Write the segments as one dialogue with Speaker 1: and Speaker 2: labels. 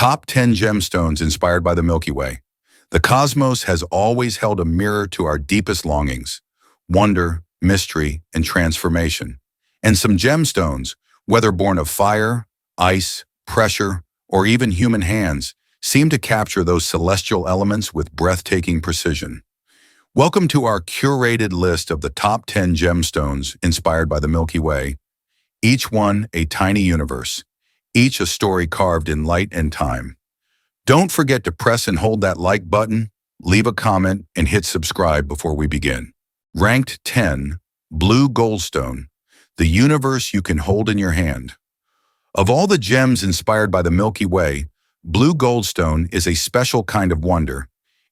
Speaker 1: Top 10 gemstones inspired by the Milky Way. The cosmos has always held a mirror to our deepest longings, wonder, mystery, and transformation. And some gemstones, whether born of fire, ice, pressure, or even human hands, seem to capture those celestial elements with breathtaking precision. Welcome to our curated list of the top 10 gemstones inspired by the Milky Way, each one a tiny universe, each a story carved in light and time. Don't forget to press and hold that like button, leave a comment, and hit subscribe before we begin. Ranked 10, Blue Goldstone, the universe you can hold in your hand. Of all the gems inspired by the Milky Way, Blue Goldstone is a special kind of wonder.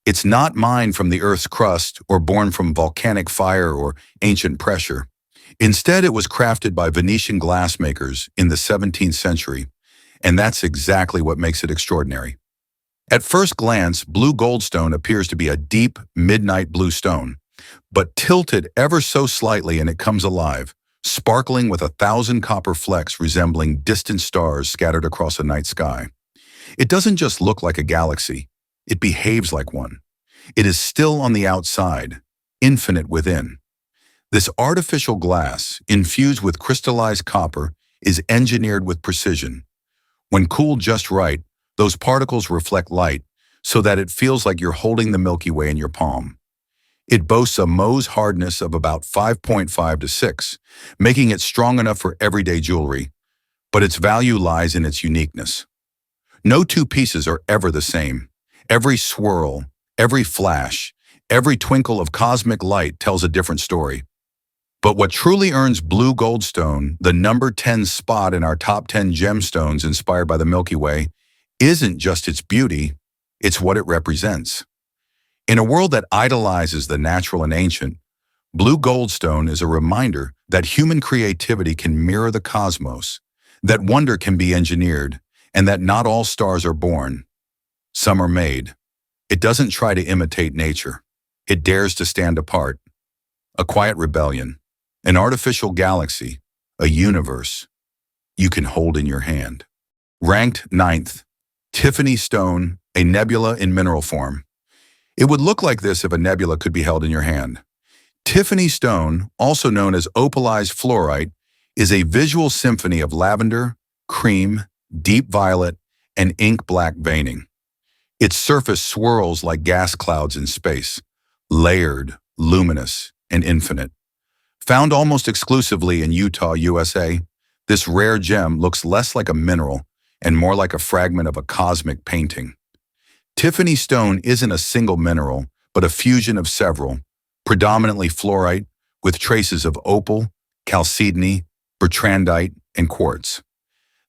Speaker 1: It's not mined from the Earth's crust or born from volcanic fire or ancient pressure. Instead, it was crafted by Venetian glassmakers in the 17th century, and that's exactly what makes it extraordinary. At first glance, blue goldstone appears to be a deep, midnight blue stone, but tilted ever so slightly and it comes alive, sparkling with 1,000 copper flecks resembling distant stars scattered across a night sky. It doesn't just look like a galaxy, it behaves like one. It is still on the outside, infinite within. This artificial glass, infused with crystallized copper, is engineered with precision. When cooled just right, those particles reflect light so that it feels like you're holding the Milky Way in your palm. It boasts a Mohs hardness of about 5.5 to 6, making it strong enough for everyday jewelry, but its value lies in its uniqueness. No two pieces are ever the same. Every swirl, every flash, every twinkle of cosmic light tells a different story. But what truly earns Blue Goldstone the number 10 spot in our top 10 gemstones inspired by the Milky Way isn't just its beauty, it's what it represents. In a world that idolizes the natural and ancient, Blue Goldstone is a reminder that human creativity can mirror the cosmos, that wonder can be engineered, and that not all stars are born. Some are made. It doesn't try to imitate nature. It dares to stand apart. A quiet rebellion, an artificial galaxy, a universe you can hold in your hand. Ranked 9th, Tiffany Stone, a nebula in mineral form. It would look like this if a nebula could be held in your hand. Tiffany Stone, also known as opalized fluorite, is a visual symphony of lavender, cream, deep violet, and ink black veining. Its surface swirls like gas clouds in space, layered, luminous, and infinite. Found almost exclusively in Utah, USA, this rare gem looks less like a mineral and more like a fragment of a cosmic painting. Tiffany Stone isn't a single mineral, but a fusion of several, predominantly fluorite, with traces of opal, chalcedony, bertrandite, and quartz.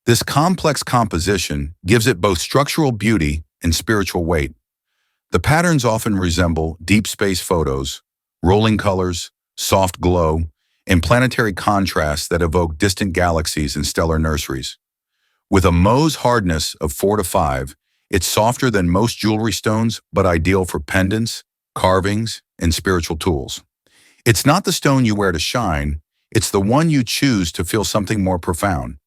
Speaker 1: This complex composition gives it both structural beauty and spiritual weight. The patterns often resemble deep space photos, rolling colors, soft glow, and planetary contrasts that evoke distant galaxies and stellar nurseries. With a Mohs hardness of 4 to 5, it's softer than most jewelry stones, but ideal for pendants, carvings, and spiritual tools. It's not the stone you wear to shine, it's the one you choose to feel something more profound.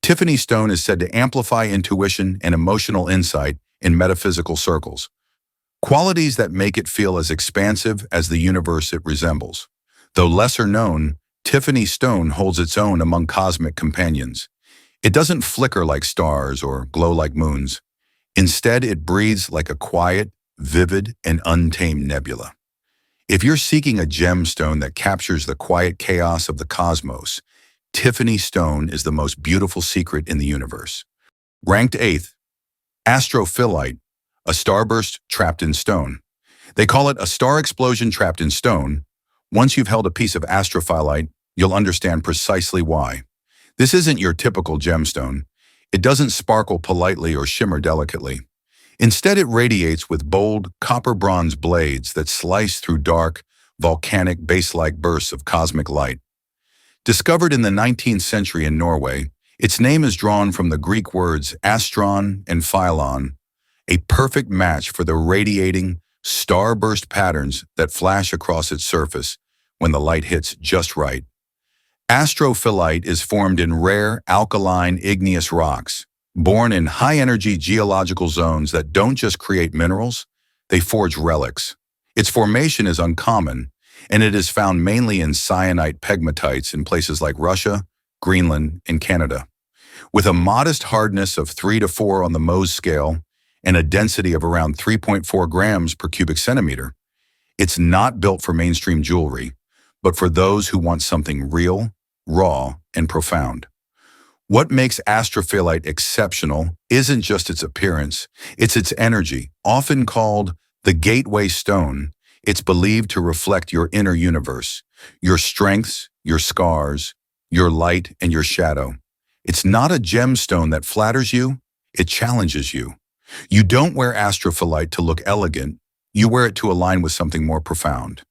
Speaker 1: Tiffany Stone is said to amplify intuition and emotional insight in metaphysical circles, qualities that make it feel as expansive as the universe it resembles. Though lesser known, Tiffany Stone holds its own among cosmic companions. It doesn't flicker like stars or glow like moons. Instead, it breathes like a quiet, vivid, and untamed nebula. If you're seeking a gemstone that captures the quiet chaos of the cosmos, Tiffany Stone is the most beautiful secret in the universe. Ranked 8th, Astrophyllite, a starburst trapped in stone. They call it a star explosion trapped in stone. Once you've held a piece of astrophyllite, you'll understand precisely why. This isn't your typical gemstone. It doesn't sparkle politely or shimmer delicately. Instead, it radiates with bold, copper-bronze blades that slice through dark, volcanic, base-like bursts of cosmic light. Discovered in the 19th century in Norway, its name is drawn from the Greek words astron and phylon, a perfect match for the radiating, starburst patterns that flash across its surface when the light hits just right. Astrophyllite is formed in rare, alkaline igneous rocks, Born in high-energy geological zones that don't just create minerals, they forge relics. Its formation is uncommon, and it is found mainly in syenite pegmatites in places like Russia, Greenland, and Canada. With a modest hardness of 3 to 4 on the Mohs scale and a density of around 3.4 grams per cubic centimeter, it's not built for mainstream jewelry, but for those who want something real, raw, and profound. What makes astrophyllite exceptional isn't just its appearance, it's its energy. Often called the gateway stone, it's believed to reflect your inner universe, your strengths, your scars, your light, and your shadow. It's not a gemstone that flatters you, it challenges you. You don't wear astrophyllite to look elegant, you wear it to align with something more profound.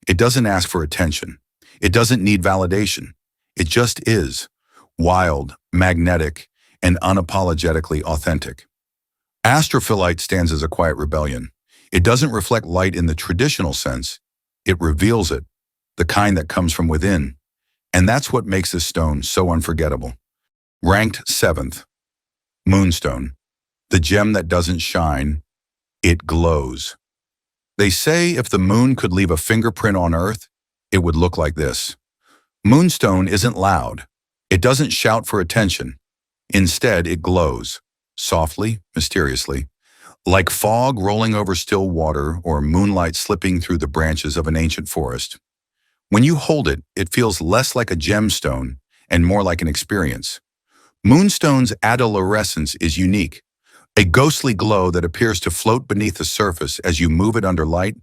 Speaker 1: It doesn't ask for attention. It doesn't need validation. It just is. Wild, magnetic, and unapologetically authentic. Astrophyllite stands as a quiet rebellion. It doesn't reflect light in the traditional sense. It reveals it, the kind that comes from within. And that's what makes this stone so unforgettable. Ranked 7th, Moonstone. The gem that doesn't shine, it glows. They say if the moon could leave a fingerprint on Earth, it would look like this. Moonstone isn't loud. It doesn't shout for attention. Instead, it glows, softly, mysteriously, like fog rolling over still water or moonlight slipping through the branches of an ancient forest. When you hold it, it feels less like a gemstone and more like an experience. Moonstone's adolescence is unique, a ghostly glow that appears to float beneath the surface as you move it under light.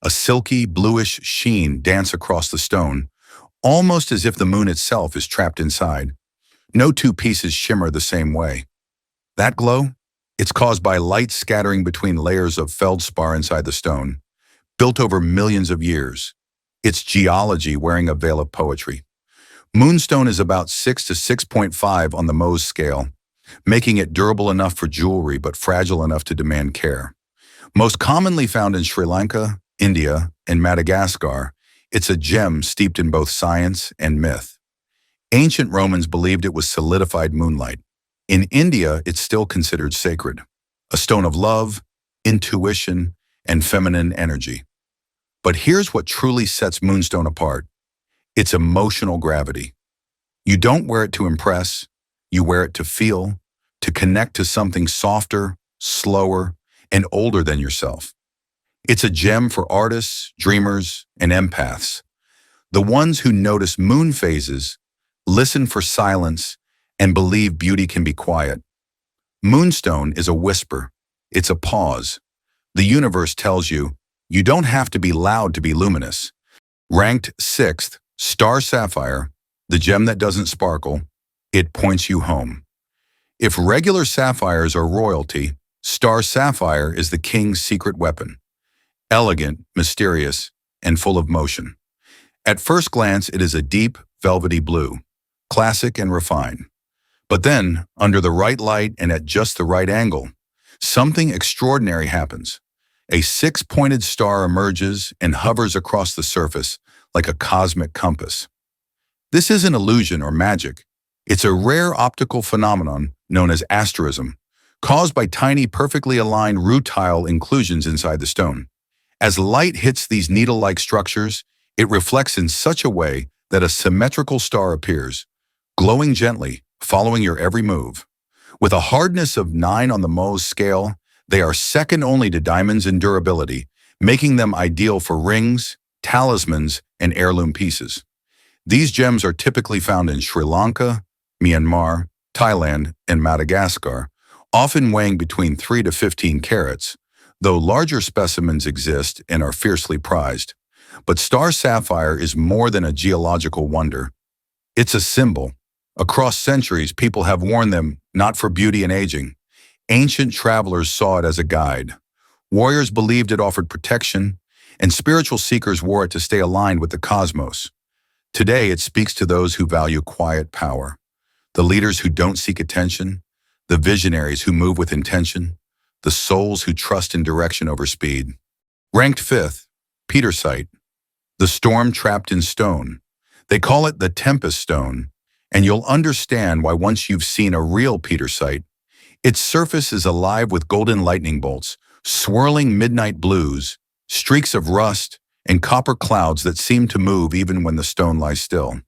Speaker 1: A silky, bluish sheen dances across the stone, almost as if the moon itself is trapped inside. No two pieces shimmer the same way. That glow? It's caused by light scattering between layers of feldspar inside the stone, built over millions of years. It's geology wearing a veil of poetry. Moonstone is about 6 to 6.5 on the Mohs scale, making it durable enough for jewelry but fragile enough to demand care. Most commonly found in Sri Lanka, India, and Madagascar, it's a gem steeped in both science and myth. Ancient Romans believed it was solidified moonlight. In India, it's still considered sacred, a stone of love, intuition, and feminine energy. But here's what truly sets Moonstone apart. Its emotional gravity. You don't wear it to impress, you wear it to feel, to connect to something softer, slower, and older than yourself. It's a gem for artists, dreamers, and empaths, the ones who notice moon phases, listen for silence, and believe beauty can be quiet. Moonstone is a whisper. It's a pause. The universe tells you, you don't have to be loud to be luminous. Ranked 6th, Star Sapphire, the gem that doesn't sparkle, it points you home. If regular sapphires are royalty, Star Sapphire is the king's secret weapon. Elegant, mysterious, and full of motion. At first glance, it is a deep, velvety blue, classic and refined. But then, under the right light and at just the right angle, something extraordinary happens. A 6-pointed star emerges and hovers across the surface like a cosmic compass. This isn't illusion or magic. It's a rare optical phenomenon known as asterism, caused by tiny, perfectly aligned rutile inclusions inside the stone. As light hits these needle-like structures, it reflects in such a way that a symmetrical star appears, glowing gently, following your every move. With a hardness of 9 on the Mohs scale, they are second only to diamonds in durability, making them ideal for rings, talismans, and heirloom pieces. These gems are typically found in Sri Lanka, Myanmar, Thailand, and Madagascar, often weighing between 3 to 15 carats, though larger specimens exist and are fiercely prized. But Star Sapphire is more than a geological wonder. It's a symbol. Across centuries, people have worn them not for beauty and aging. Ancient travelers saw it as a guide. Warriors believed it offered protection, and spiritual seekers wore it to stay aligned with the cosmos. Today, it speaks to those who value quiet power, the leaders who don't seek attention, the visionaries who move with intention, the souls who trust in direction over speed. Ranked 5th, Pietersite, the storm trapped in stone. They call it the Tempest Stone, and you'll understand why once you've seen a real Pietersite, Its surface is alive with golden lightning bolts, swirling midnight blues, streaks of rust, and copper clouds that seem to move even when the stone lies still.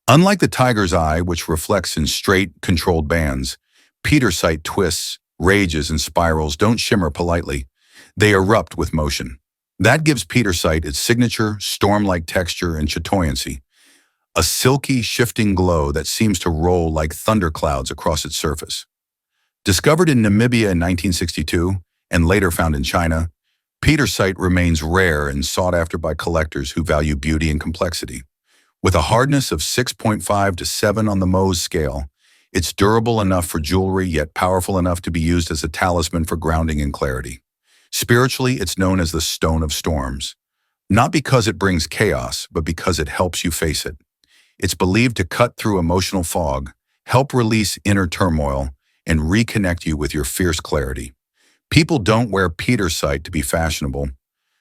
Speaker 1: Unlike the tiger's eye, which reflects in straight, controlled bands, Pietersite twists, rages, and spirals don't shimmer politely. They erupt with motion. That gives Pietersite its signature, storm-like texture and chatoyancy, a silky, shifting glow that seems to roll like thunderclouds across its surface. Discovered in Namibia in 1962 and later found in China, Pietersite remains rare and sought after by collectors who value beauty and complexity. With a hardness of 6.5 to 7 on the Mohs scale, it's durable enough for jewelry yet powerful enough to be used as a talisman for grounding and clarity. Spiritually, it's known as the Stone of Storms, not because it brings chaos, but because it helps you face it. It's believed to cut through emotional fog, help release inner turmoil, and reconnect you with your fierce clarity. People don't wear Pietersite to be fashionable.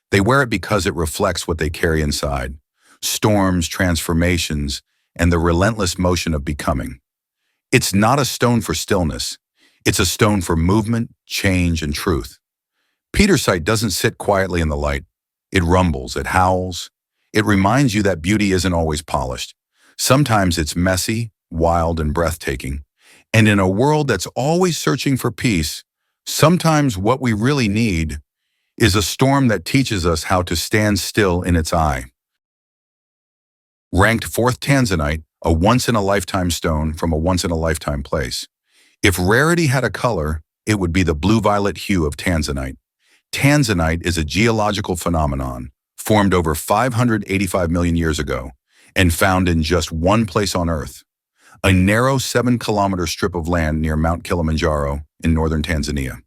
Speaker 1: They wear it because it reflects what they carry inside: storms, transformations, and the relentless motion of becoming. It's not a stone for stillness. It's a stone for movement, change, and truth. Pietersite doesn't sit quietly in the light. It rumbles, it howls. It reminds you that beauty isn't always polished. Sometimes it's messy, wild, and breathtaking. And in a world that's always searching for peace, sometimes what we really need is a storm that teaches us how to stand still in its eye. Ranked fourth, Tanzanite, a once-in-a-lifetime stone from a once-in-a-lifetime place. If rarity had a color, it would be the blue-violet hue of Tanzanite. Tanzanite is a geological phenomenon formed over 585 million years ago and found in just one place on Earth, a narrow 7-kilometer strip of land near Mount Kilimanjaro in northern Tanzania.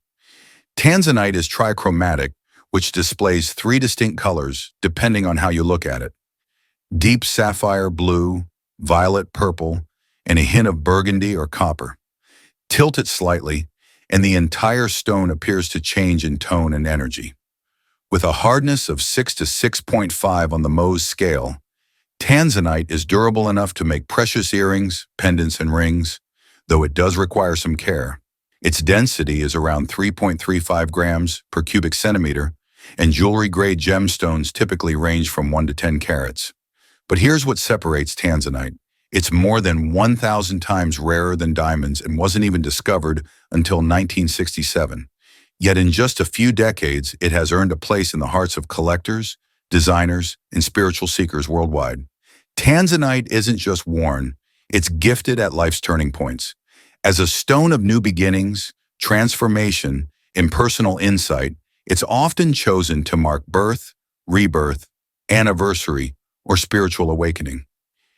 Speaker 1: Tanzanite is trichromatic, which displays 3 distinct colors depending on how you look at it: deep sapphire blue, violet purple, and a hint of burgundy or copper. Tilt it slightly, and the entire stone appears to change in tone and energy. With a hardness of 6 to 6.5 on the Mohs scale, Tanzanite is durable enough to make precious earrings, pendants, and rings, though it does require some care. Its density is around 3.35 grams per cubic centimeter, and jewelry-grade gemstones typically range from 1 to 10 carats. But here's what separates Tanzanite. It's more than 1,000 times rarer than diamonds and wasn't even discovered until 1967. Yet in just a few decades, it has earned a place in the hearts of collectors, designers, and spiritual seekers worldwide. Tanzanite isn't just worn, it's gifted at life's turning points. As a stone of new beginnings, transformation, and personal insight, it's often chosen to mark birth, rebirth, anniversary, or spiritual awakening.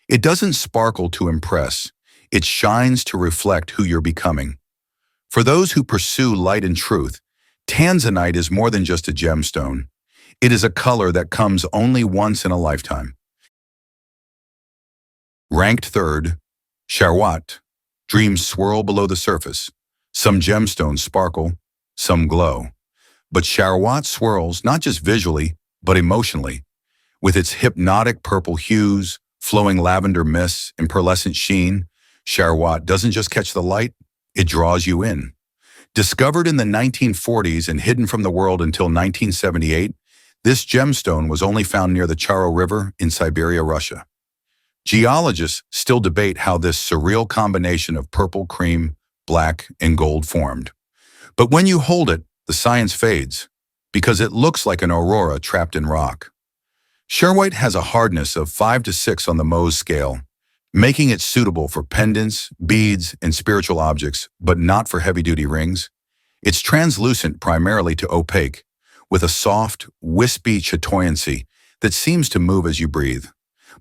Speaker 1: It doesn't sparkle to impress, it shines to reflect who you're becoming. For those who pursue light and truth, Tanzanite is more than just a gemstone. It is a color that comes only once in a lifetime. Ranked third, Charoite. Dreams swirl below the surface. Some gemstones sparkle, some glow. But Charoite swirls not just visually, but emotionally. With its hypnotic purple hues, flowing lavender mists, and pearlescent sheen, Charoite doesn't just catch the light, it draws you in. Discovered in the 1940s and hidden from the world until 1978, this gemstone was only found near the Charo River in Siberia, Russia. Geologists still debate how this surreal combination of purple, cream, black, and gold formed. But when you hold it, the science fades, because it looks like an aurora trapped in rock. Charoite has a hardness of 5 to 6 on the Mohs scale, making it suitable for pendants, beads, and spiritual objects, but not for heavy-duty rings. It's translucent primarily to opaque, with a soft, wispy chatoyancy that seems to move as you breathe.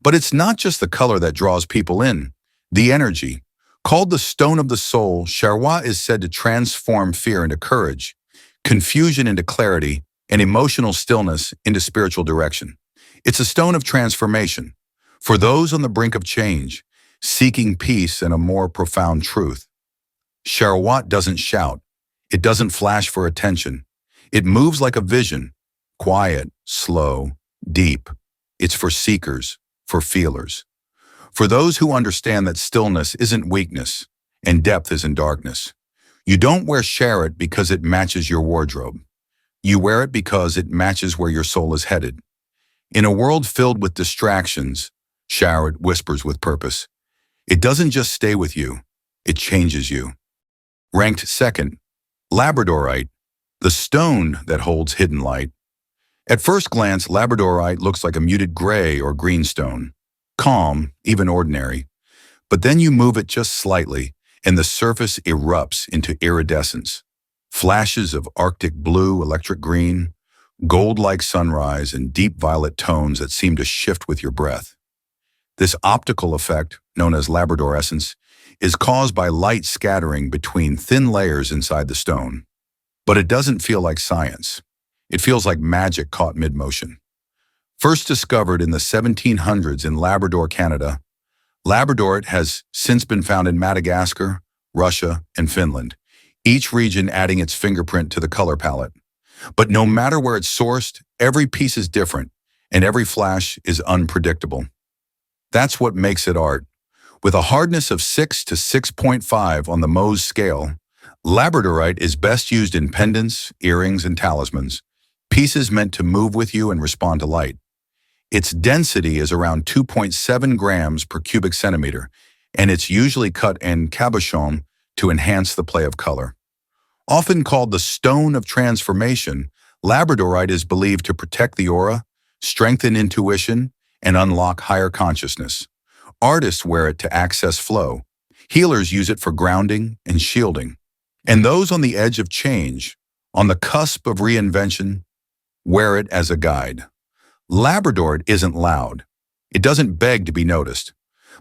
Speaker 1: But it's not just the color that draws people in. The energy. Called the stone of the soul, Charoite is said to transform fear into courage, confusion into clarity, and emotional stillness into spiritual direction. It's a stone of transformation for those on the brink of change, seeking peace and a more profound truth. Charoite doesn't shout. It doesn't flash for attention. It moves like a vision, quiet, slow, deep. It's for seekers, for feelers, for those who understand that stillness isn't weakness and depth isn't darkness. You don't wear Charoite because it matches your wardrobe. You wear it because it matches where your soul is headed. In a world filled with distractions, Charoite whispers with purpose. It doesn't just stay with you, it changes you. Ranked second, Labradorite, the stone that holds hidden light. At first glance, Labradorite looks like a muted gray or green stone, calm, even ordinary. But then you move it just slightly, and the surface erupts into iridescence. Flashes of Arctic blue, electric green, gold-like sunrise, and deep violet tones that seem to shift with your breath. This optical effect, known as labradorescence, is caused by light scattering between thin layers inside the stone. But it doesn't feel like science. It feels like magic caught mid-motion. First discovered in the 1700s in Labrador, Canada, Labradorite has since been found in Madagascar, Russia, and Finland, each region adding its fingerprint to the color palette. But no matter where it's sourced, every piece is different, and every flash is unpredictable. That's what makes it art. With a hardness of 6 to 6.5 on the Mohs scale, Labradorite is best used in pendants, earrings, and talismans, pieces meant to move with you and respond to light. Its density is around 2.7 grams per cubic centimeter, and it's usually cut en cabochon to enhance the play of color. Often called the stone of transformation, Labradorite is believed to protect the aura, strengthen intuition, and unlock higher consciousness. Artists wear it to access flow. Healers use it for grounding and shielding. And those on the edge of change, on the cusp of reinvention, wear it as a guide. Labradorite isn't loud. It doesn't beg to be noticed.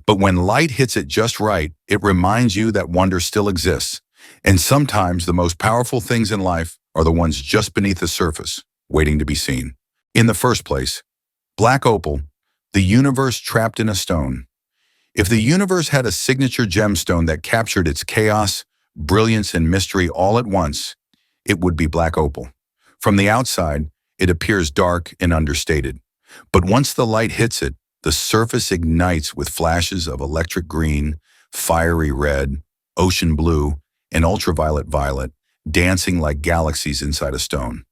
Speaker 1: But when light hits it just right, it reminds you that wonder still exists. And sometimes the most powerful things in life are the ones just beneath the surface, waiting to be seen. In the first place, black opal, the universe trapped in a stone. If the universe had a signature gemstone that captured its chaos, brilliance, and mystery all at once, it would be black opal. From the outside, it appears dark and understated. But once the light hits it, the surface ignites with flashes of electric green, fiery red, ocean blue, and ultraviolet violet, dancing like galaxies inside a stone.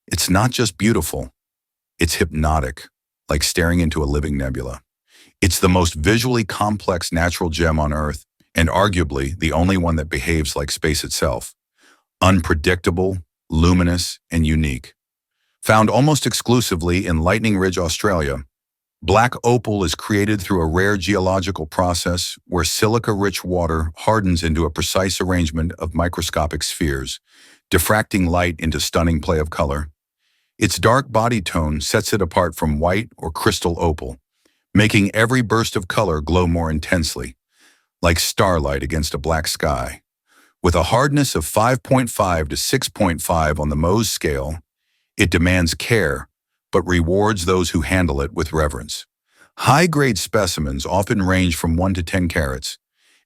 Speaker 1: It's not just beautiful, it's hypnotic, like staring into a living nebula. It's the most visually complex natural gem on Earth, and arguably the only one that behaves like space itself. Unpredictable, luminous, and unique. Found almost exclusively in Lightning Ridge, Australia, black opal is created through a rare geological process where silica-rich water hardens into a precise arrangement of microscopic spheres, diffracting light into stunning play of color. Its dark body tone sets it apart from white or crystal opal, making every burst of color glow more intensely, like starlight against a black sky. With a hardness of 5.5 to 6.5 on the Mohs scale, it demands care, but rewards those who handle it with reverence. High-grade specimens often range from 1 to 10 carats,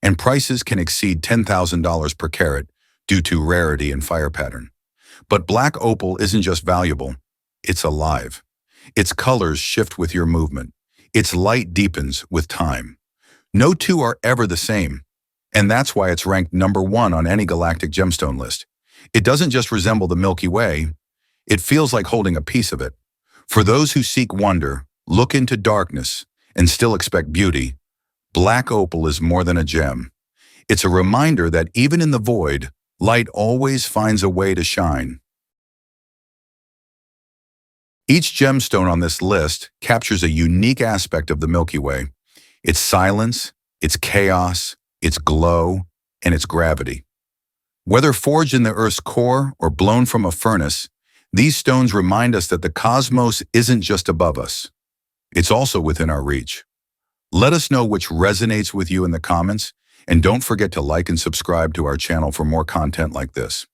Speaker 1: and prices can exceed $10,000 per carat due to rarity and fire pattern. But black opal isn't just valuable, it's alive. Its colors shift with your movement. Its light deepens with time. No two are ever the same, and that's why it's ranked #1 on any galactic gemstone list. It doesn't just resemble the Milky Way, it feels like holding a piece of it. For those who seek wonder, look into darkness, and still expect beauty, black opal is more than a gem. It's a reminder that even in the void, light always finds a way to shine. Each gemstone on this list captures a unique aspect of the Milky Way: its silence, its chaos, its glow, and its gravity. Whether forged in the Earth's core or blown from a furnace, these stones remind us that the cosmos isn't just above us. It's also within our reach. Let us know which resonates with you in the comments, and don't forget to like and subscribe to our channel for more content like this.